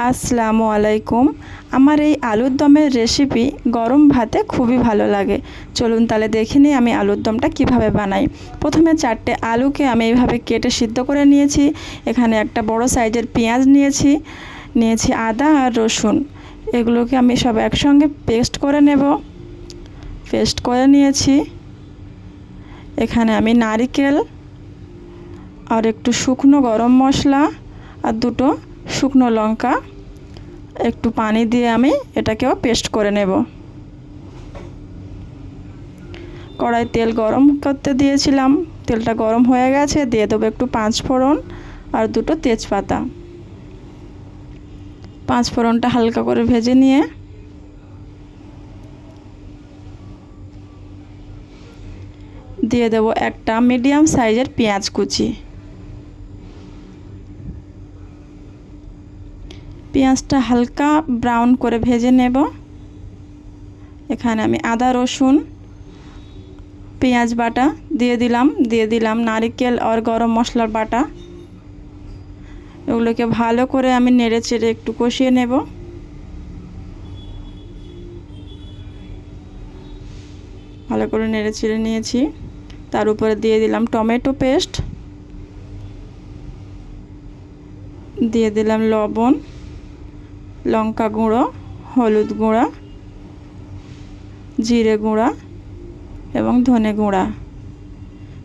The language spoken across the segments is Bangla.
আসসালামু আলাইকুম। আমার এই আলুর দমের রেসিপি গরম ভাতে খুবই ভালো লাগে। চলুন তাহলে দেখে নিই আমি আলুর দমটা কিভাবে বানাই। প্রথমে 4টে আলুকে আমি এইভাবে কেটে সিদ্ধ করে নিয়েছি। এখানে একটা বড় সাইজের পেঁয়াজ নিয়েছি আদা আর রসুন। এগুলোকে আমি সব একসঙ্গে পেস্ট করে নেব। পেস্ট করে নিয়েছি। এখানে আমি নারকেল আর একটু শুকনো গরম মশলা আর দুটো শুকনো লঙ্কা একটু পানি দিয়ে আমি এটাকেও পেস্ট করে নেব। কড়াই তেল গরম করতে দিয়েছিলাম, তেলটা গরম হয়ে গেছে। দিয়ে দেবো একটু 5 ফোড়ন আর দুটো তেজপাতা। 5 ফোড়নটা হালকা করে ভেজে নিয়ে দিয়ে দেবো একটা মিডিয়াম সাইজের পেঁয়াজ কুচি। পেঁয়াজটা হালকা ব্রাউন করে ভেজে নেব। এখানে আমি আদা রসুন পেঁয়াজ বাটা দিয়ে দিলাম নারকেল আর গরম মশলার বাটা। এগুলোকে ভালো করে আমি নেড়ে চেড়ে একটু কষিয়ে নেব। ভালো করে নেড়ে চেড়ে নিয়েছি। তার উপরে দিয়ে দিলাম টমেটো পেস্ট, দিয়ে দিলাম লবণ, লঙ্কা গুঁড়ো, হলুদ গুঁড়া, জিরে গুঁড়া এবং ধনে গুঁড়া।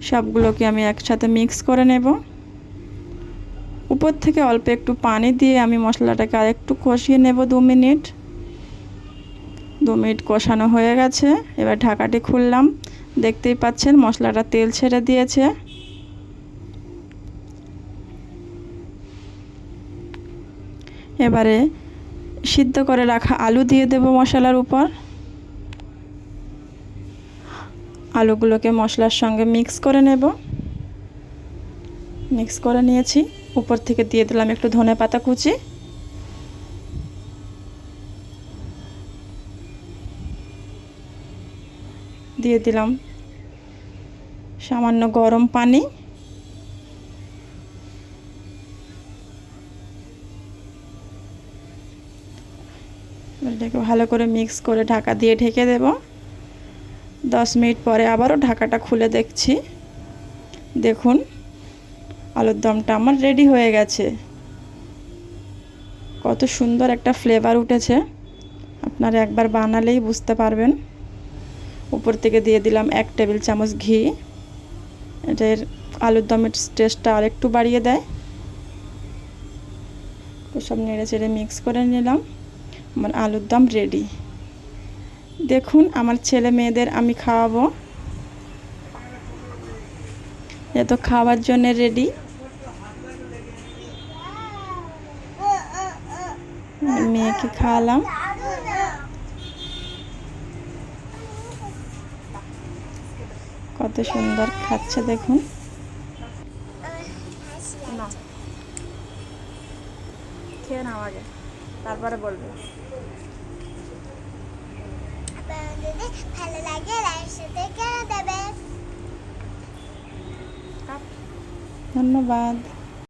সবগুলোকে আমি একসাথে মিক্স করে নেব। উপর থেকে অল্প একটু পানি দিয়ে আমি মশলাটাকে আরেকটু কষিয়ে নেব 2 মিনিট। 2 মিনিট কষানো হয়ে গেছে। এবার ঢাকাটি খুললাম। দেখতেই পাচ্ছেন মশলাটা তেল ছেড়ে দিয়েছে। এবারে সিদ্ধ করে রাখা আলু দিয়ে দেব মশলার উপর। আলুগুলোকে মশলার সঙ্গে মিক্স করে নেব। মিক্স করে নিয়েছি। উপর থেকে দিয়ে দিলাম একটু ধনেপাতা কুচি। দিয়ে দিলাম সামান্য গরম পানি। এটাকে ভালো করে মিক্স করে ঢাকা দিয়ে ঢেকে দেব। 10 মিনিট পরে আবারও ঢাকাটা খুলে দেখছি। দেখুন আলুর দমটা আমার রেডি হয়ে গেছে। কত সুন্দর একটা ফ্লেভার উঠেছে, আপনারা একবার বানালেই বুঝতে পারবেন। উপর থেকে দিয়ে দিলাম 1 টেবিল চামচ ঘি। এটার আলুর দমের টেস্টটা আরেকটু বাড়িয়ে দেয়। সব নেড়ে চেড়ে মিক্স করে নিলাম। আমার আলুর দম রেডি। দেখুন আমার ছেলে মেয়েদের আমি খাওয়াবো। এ তো খাওয়ার জন্য রেডি। মেয়েকে খাওয়ালাম। কত সুন্দর খাচ্ছে দেখুন। খেয়ে নাও আগে, তারপরে বলবে। ভালো লাগে লাইক দেবে। ধন্যবাদ।